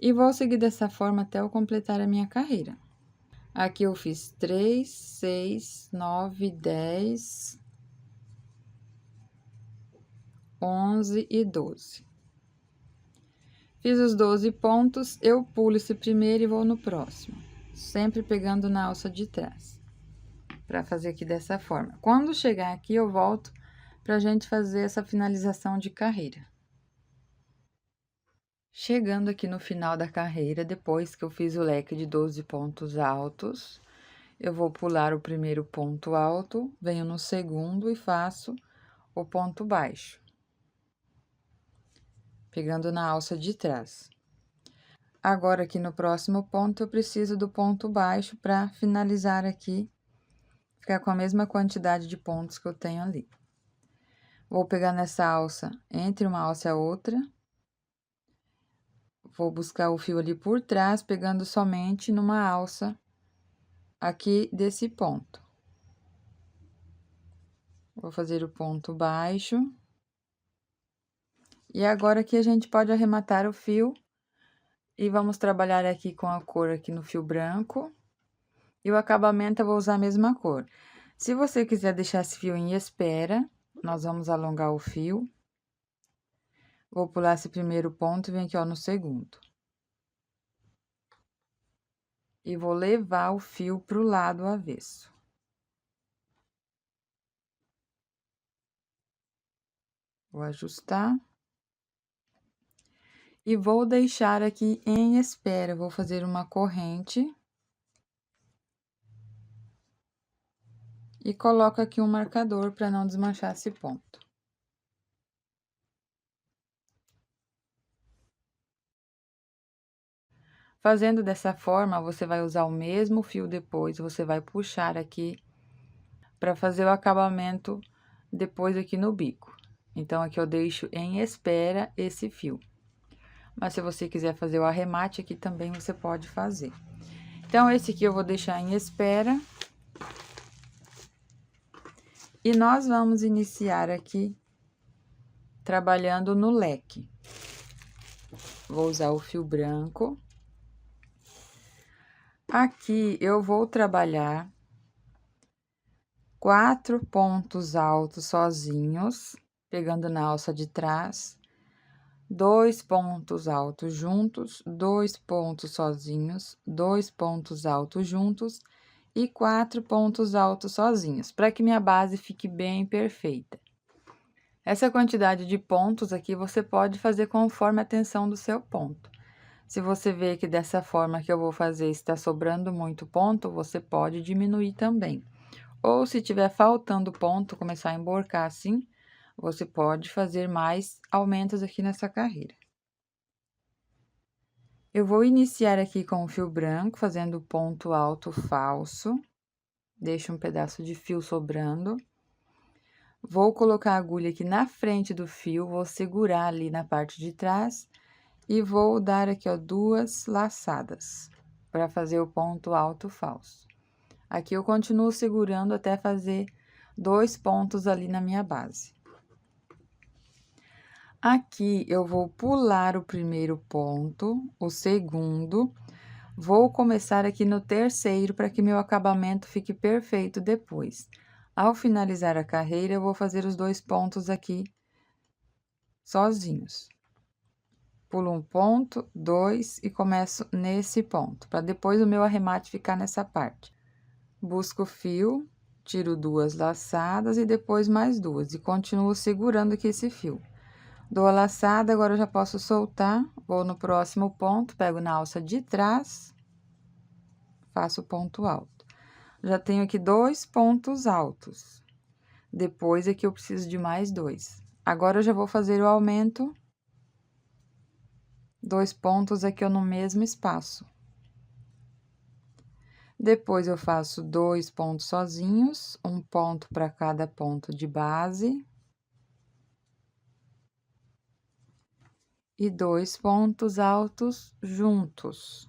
e vou seguir dessa forma até eu completar a minha carreira. Aqui eu fiz 3, 6, 9, 10, 11 e 12. Fiz os 12 pontos, eu pulo esse primeiro e vou no próximo, sempre pegando na alça de trás, para fazer aqui dessa forma. Quando chegar aqui, eu volto pra gente fazer essa finalização de carreira. Chegando aqui no final da carreira, depois que eu fiz o leque de 12 pontos altos, eu vou pular o primeiro ponto alto, venho no segundo e faço o ponto baixo, pegando na alça de trás. Agora, aqui no próximo ponto, eu preciso do ponto baixo para finalizar aqui, ficar com a mesma quantidade de pontos que eu tenho ali. Vou pegar nessa alça, entre uma alça e a outra, vou buscar o fio ali por trás, pegando somente numa alça aqui desse ponto. Vou fazer o ponto baixo E agora aqui a gente pode arrematar o fio e vamos trabalhar aqui com a cor aqui no fio branco. E o acabamento eu vou usar a mesma cor. Se você quiser deixar esse fio em espera, nós vamos alongar o fio. Vou pular esse primeiro ponto e venho aqui, ó, no segundo. E vou levar o fio pro lado avesso. Vou ajustar. E vou deixar aqui em espera, vou fazer uma corrente. E coloco aqui um marcador para não desmanchar esse ponto. Fazendo dessa forma, você vai usar o mesmo fio depois, você vai puxar aqui para fazer o acabamento depois aqui no bico. Então, aqui eu deixo em espera esse fio. Mas se você quiser fazer o arremate aqui também, você pode fazer. Então, esse aqui eu vou deixar em espera. E nós vamos iniciar aqui trabalhando no leque. Vou usar o fio branco. Aqui eu vou trabalhar 4 pontos altos sozinhos, pegando na alça de trás, 2 pontos altos juntos, 2 pontos sozinhos, 2 pontos altos juntos e 4 pontos altos sozinhos, para que minha base fique bem perfeita. Essa quantidade de pontos aqui você pode fazer conforme a tensão do seu ponto. Se você vê que dessa forma que eu vou fazer está sobrando muito ponto, você pode diminuir também. Ou se tiver faltando ponto, começar a emborcar assim, você pode fazer mais aumentos aqui nessa carreira. Eu vou iniciar aqui com o fio branco, fazendo ponto alto falso. Deixo um pedaço de fio sobrando. Vou colocar a agulha aqui na frente do fio, vou segurar ali na parte de trás e vou dar aqui, ó, 2 laçadas para fazer o ponto alto falso. Aqui eu continuo segurando até fazer 2 pontos ali na minha base. Aqui eu vou pular o primeiro ponto, o segundo, vou começar aqui no terceiro para que meu acabamento fique perfeito depois. Ao finalizar a carreira, eu vou fazer os 2 pontos aqui sozinhos. Pulo um ponto, 2 e começo nesse ponto, para depois o meu arremate ficar nessa parte. Busco o fio, tiro 2 laçadas e depois mais 2 e continuo segurando aqui esse fio. Dou a laçada, agora eu já posso soltar, vou no próximo ponto, pego na alça de trás, faço ponto alto. Já tenho aqui 2 pontos altos. Depois aqui eu preciso de mais 2. Agora eu já vou fazer o aumento, 2 pontos aqui no mesmo espaço. Depois eu faço 2 pontos sozinhos, um ponto para cada ponto de base. E 2 pontos altos juntos.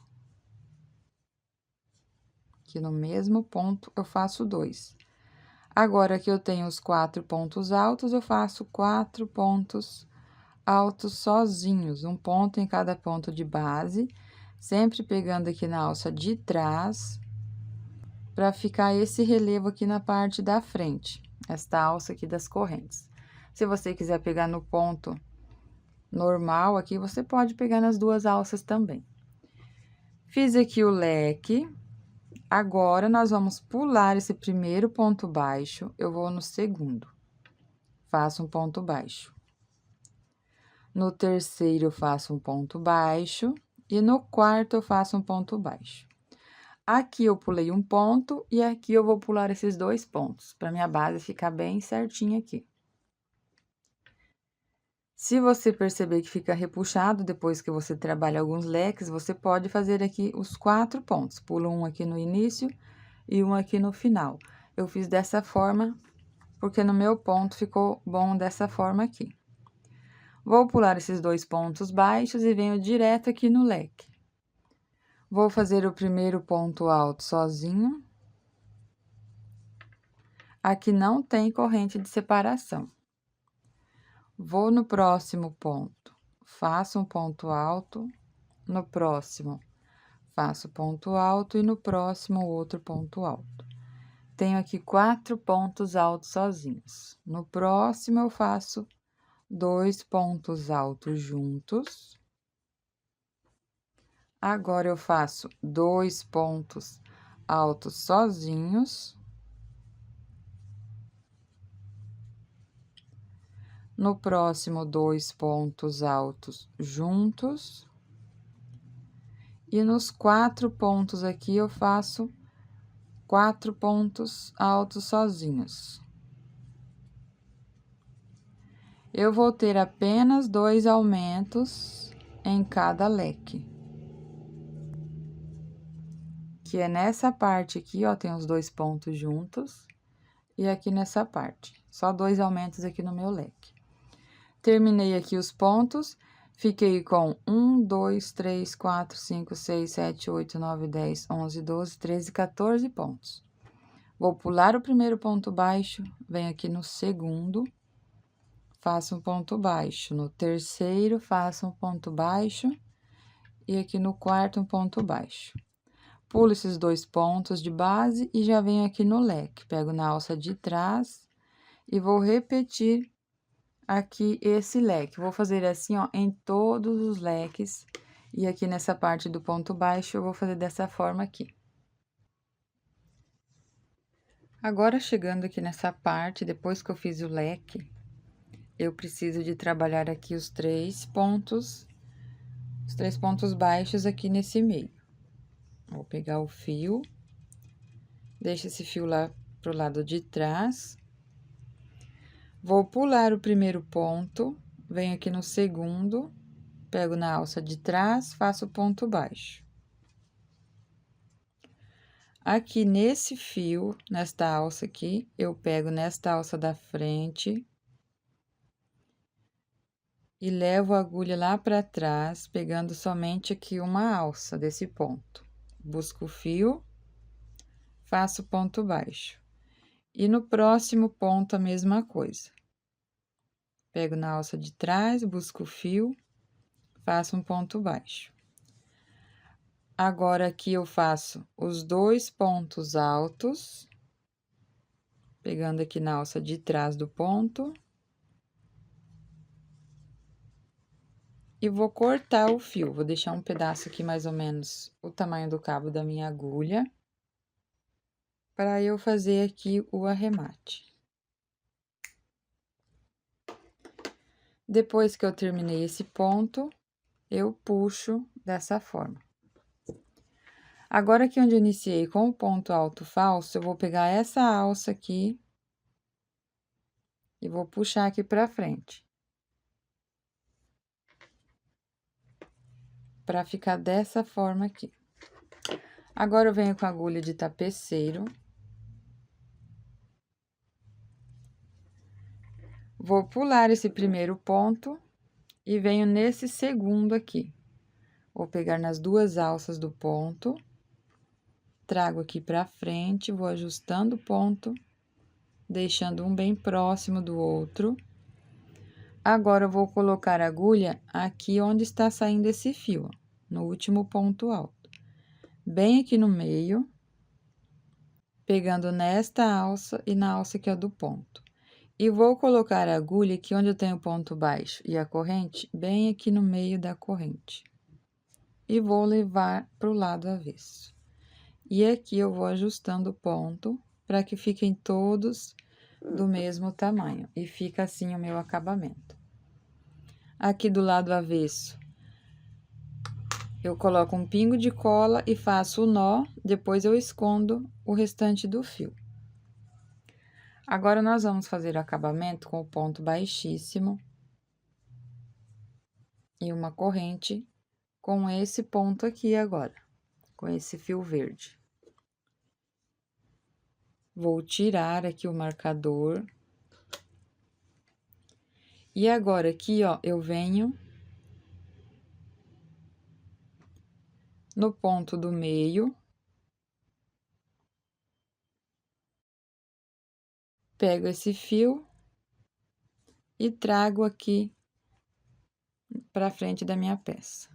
Aqui no mesmo ponto eu faço 2. Agora que eu tenho os 4 pontos altos, eu faço 4 pontos altos sozinhos, um ponto em cada ponto de base, sempre pegando aqui na alça de trás, para ficar esse relevo aqui na parte da frente, esta alça aqui das correntes. Se você quiser pegar no ponto normal aqui, você pode pegar nas 2 alças também. Fiz aqui o leque. Agora, nós vamos pular esse primeiro ponto baixo, eu vou no segundo. Faço um ponto baixo. No terceiro, eu faço um ponto baixo. E no quarto, eu faço um ponto baixo. Aqui, eu pulei um ponto e aqui eu vou pular esses 2 pontos, para minha base ficar bem certinha aqui. Se você perceber que fica repuxado depois que você trabalha alguns leques, você pode fazer aqui os 4 pontos. Pulo um aqui no início e um aqui no final. Eu fiz dessa forma, porque no meu ponto ficou bom dessa forma aqui. Vou pular esses 2 pontos baixos e venho direto aqui no leque. Vou fazer o primeiro ponto alto sozinho. Aqui não tem corrente de separação. Vou no próximo ponto, faço um ponto alto, no próximo faço ponto alto e no próximo outro ponto alto. Tenho aqui 4 pontos altos sozinhos. No próximo eu faço 2 pontos altos juntos. Agora eu faço 2 pontos altos sozinhos. No próximo, 2 pontos altos juntos. E nos 4 pontos aqui, eu faço 4 pontos altos sozinhos. Eu vou ter apenas 2 aumentos em cada leque. Que é nessa parte aqui, ó, tem os 2 pontos juntos. E aqui nessa parte. Só 2 aumentos aqui no meu leque. Terminei aqui os pontos. Fiquei com 1, 2, 3, 4, 5, 6, 7, 8, 9, 10, 11, 12, 13, 14 pontos. Vou pular o primeiro ponto baixo, venho aqui no segundo, faço um ponto baixo. No terceiro, faço um ponto baixo. E aqui no quarto, um ponto baixo. Pulo esses 2 pontos de base e já venho aqui no leque. Pego na alça de trás e vou repetir aqui esse leque. Vou fazer assim, ó, em todos os leques. E aqui nessa parte do ponto baixo, eu vou fazer dessa forma aqui. Agora, chegando aqui nessa parte, depois que eu fiz o leque, eu preciso de trabalhar aqui os 3 pontos baixos aqui nesse meio. Vou pegar o fio, deixo esse fio lá pro lado de trás. Vou pular o primeiro ponto, venho aqui no segundo, pego na alça de trás, faço ponto baixo. Aqui nesse fio, nesta alça aqui, eu pego nesta alça da frente e levo a agulha lá para trás, pegando somente aqui uma alça desse ponto. Busco o fio, faço ponto baixo. E no próximo ponto, a mesma coisa. Pego na alça de trás, busco o fio, faço um ponto baixo. Agora, aqui eu faço os 2 pontos altos, pegando aqui na alça de trás do ponto. E vou cortar o fio, vou deixar um pedaço aqui mais ou menos o tamanho do cabo da minha agulha, para eu fazer aqui o arremate. Depois que eu terminei esse ponto, eu puxo dessa forma. Agora, aqui onde eu iniciei com o ponto alto falso, eu vou pegar essa alça aqui e vou puxar aqui pra frente. Pra ficar dessa forma aqui. Agora, eu venho com a agulha de tapeceiro. Vou pular esse primeiro ponto e venho nesse segundo aqui. Vou pegar nas 2 alças do ponto, trago aqui pra frente, vou ajustando o ponto, deixando um bem próximo do outro. Agora, eu vou colocar a agulha aqui onde está saindo esse fio, ó, no último ponto alto. Bem aqui no meio, pegando nesta alça e na alça que é do ponto. E vou colocar a agulha aqui onde eu tenho o ponto baixo e a corrente, bem aqui no meio da corrente. E vou levar pro lado avesso. E aqui eu vou ajustando o ponto para que fiquem todos do mesmo tamanho. E fica assim o meu acabamento. Aqui do lado avesso, eu coloco um pingo de cola e faço o nó, depois eu escondo o restante do fio. Agora, nós vamos fazer o acabamento com o ponto baixíssimo e uma corrente com esse ponto aqui agora, com esse fio verde. Vou tirar aqui o marcador. E agora, aqui, ó, eu venho no ponto do meio, pego esse fio, e trago aqui para frente da minha peça.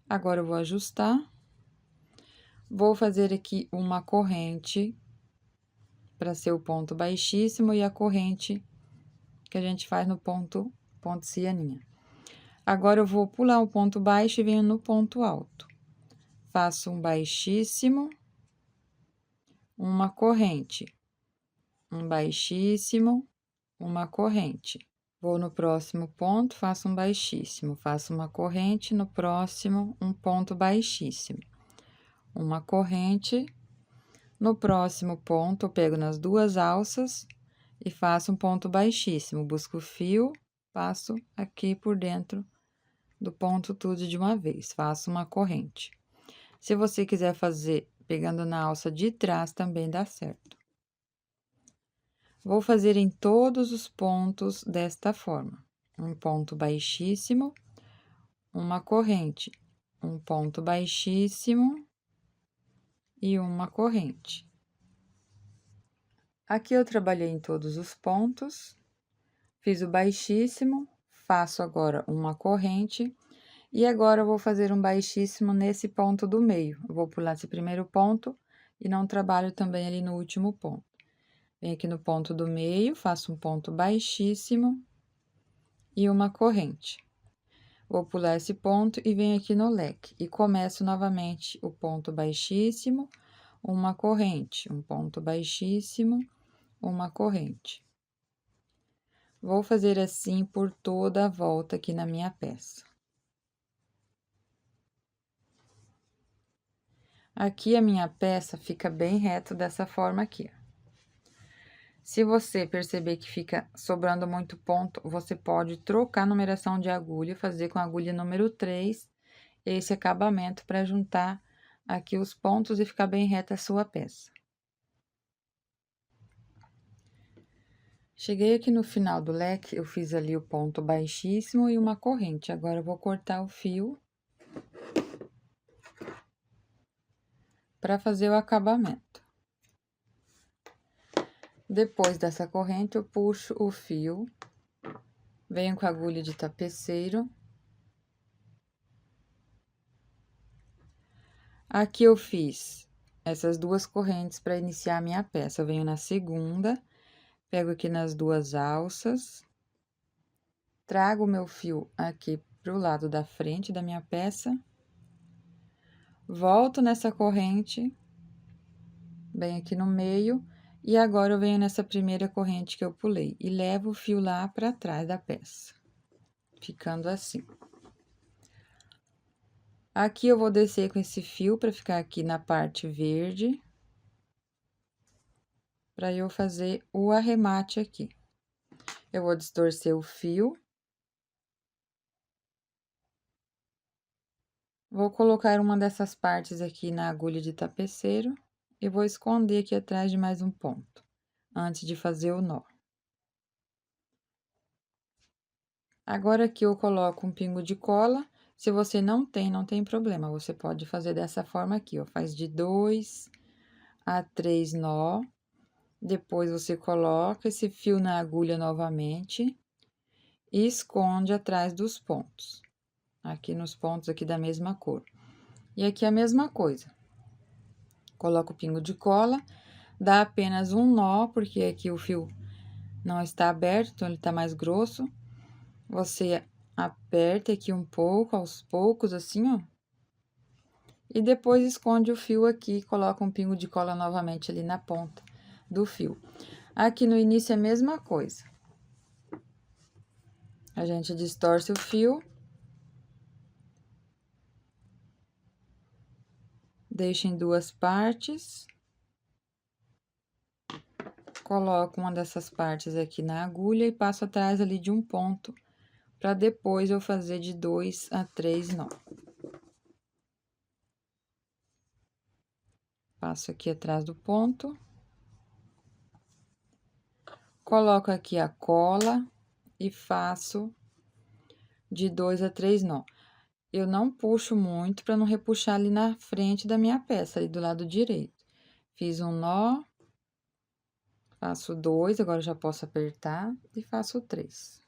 Agora, eu vou ajustar. Vou fazer aqui uma corrente para ser o ponto baixíssimo e a corrente que a gente faz no ponto cianinha. Agora, eu vou pular o ponto baixo e venho no ponto alto. Faço um baixíssimo, uma corrente, um baixíssimo, uma corrente. Vou no próximo ponto, faço um baixíssimo, faço uma corrente, no próximo, um ponto baixíssimo. Uma corrente, no próximo ponto, eu pego nas duas alças e faço um ponto baixíssimo. Busco o fio, passo aqui por dentro do ponto tudo de uma vez, faço uma corrente. Se você quiser fazer pegando na alça de trás, também dá certo. Vou fazer em todos os pontos desta forma. Um ponto baixíssimo, uma corrente, um ponto baixíssimo e uma corrente. Aqui eu trabalhei em todos os pontos, fiz o baixíssimo, faço agora uma corrente, e agora eu vou fazer um baixíssimo nesse ponto do meio. Eu vou pular esse primeiro ponto e não trabalho também ali no último ponto. Venho aqui no ponto do meio, faço um ponto baixíssimo e uma corrente. Vou pular esse ponto e venho aqui no leque e começo novamente o ponto baixíssimo, uma corrente, um ponto baixíssimo, uma corrente. Vou fazer assim por toda a volta aqui na minha peça. Aqui a minha peça fica bem reto dessa forma aqui, ó. Se você perceber que fica sobrando muito ponto, você pode trocar a numeração de agulha, fazer com a agulha número 3, esse acabamento para juntar aqui os pontos e ficar bem reta a sua peça. Cheguei aqui no final do leque, eu fiz ali o ponto baixíssimo e uma corrente. Agora, eu vou cortar o fio para fazer o acabamento. Depois dessa corrente, eu puxo o fio, venho com a agulha de tapeceiro. Aqui eu fiz essas duas correntes para iniciar a minha peça. Eu venho na segunda, pego aqui nas duas alças, trago o meu fio aqui pro lado da frente da minha peça, volto nessa corrente, bem aqui no meio, e agora eu venho nessa primeira corrente que eu pulei e levo o fio lá para trás da peça, ficando assim. Aqui eu vou descer com esse fio para ficar aqui na parte verde, para eu fazer o arremate aqui. Eu vou distorcer o fio. Vou colocar uma dessas partes aqui na agulha de tapeceiro e vou esconder aqui atrás de mais um ponto, antes de fazer o nó. Agora, aqui eu coloco um pingo de cola. Se você não tem problema, você pode fazer dessa forma aqui, ó. Faz de 2 a 3 nó. Depois, você coloca esse fio na agulha novamente e esconde atrás dos pontos. Aqui nos pontos aqui da mesma cor. E aqui a mesma coisa. Coloco o pingo de cola, dá apenas um nó, porque aqui o fio não está aberto, então ele tá mais grosso. Você aperta aqui um pouco, aos poucos, assim, ó. E depois esconde o fio aqui, coloca um pingo de cola novamente ali na ponta do fio. Aqui no início é a mesma coisa. A gente distorce o fio. Deixa em duas partes. Coloco uma dessas partes aqui na agulha e passo atrás ali de um ponto, para depois eu fazer de 2 a 3 nó. Passo aqui atrás do ponto. Coloco aqui a cola e faço de 2 a 3 nó. Eu não puxo muito para não repuxar ali na frente da minha peça, ali do lado direito. Fiz um nó, Faço 2, agora já posso apertar e faço 3.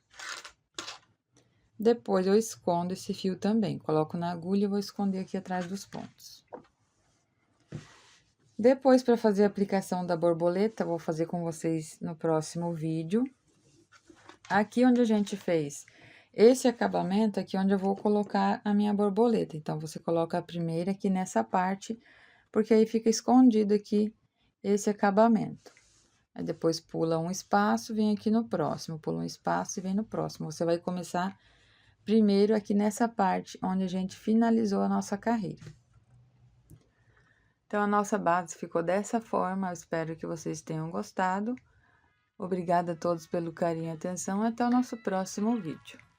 Depois, eu escondo esse fio também, coloco na agulha e vou esconder aqui atrás dos pontos. Depois, para fazer a aplicação da borboleta, vou fazer com vocês no próximo vídeo. Aqui onde a gente fez esse acabamento, aqui onde eu vou colocar a minha borboleta. Então, você coloca a primeira aqui nessa parte, porque aí fica escondido aqui esse acabamento. Aí, depois pula um espaço, vem aqui no próximo, pula um espaço e vem no próximo. Você vai começar primeiro aqui nessa parte, onde a gente finalizou a nossa carreira. Então, a nossa base ficou dessa forma, eu espero que vocês tenham gostado. Obrigada a todos pelo carinho e atenção, até o nosso próximo vídeo.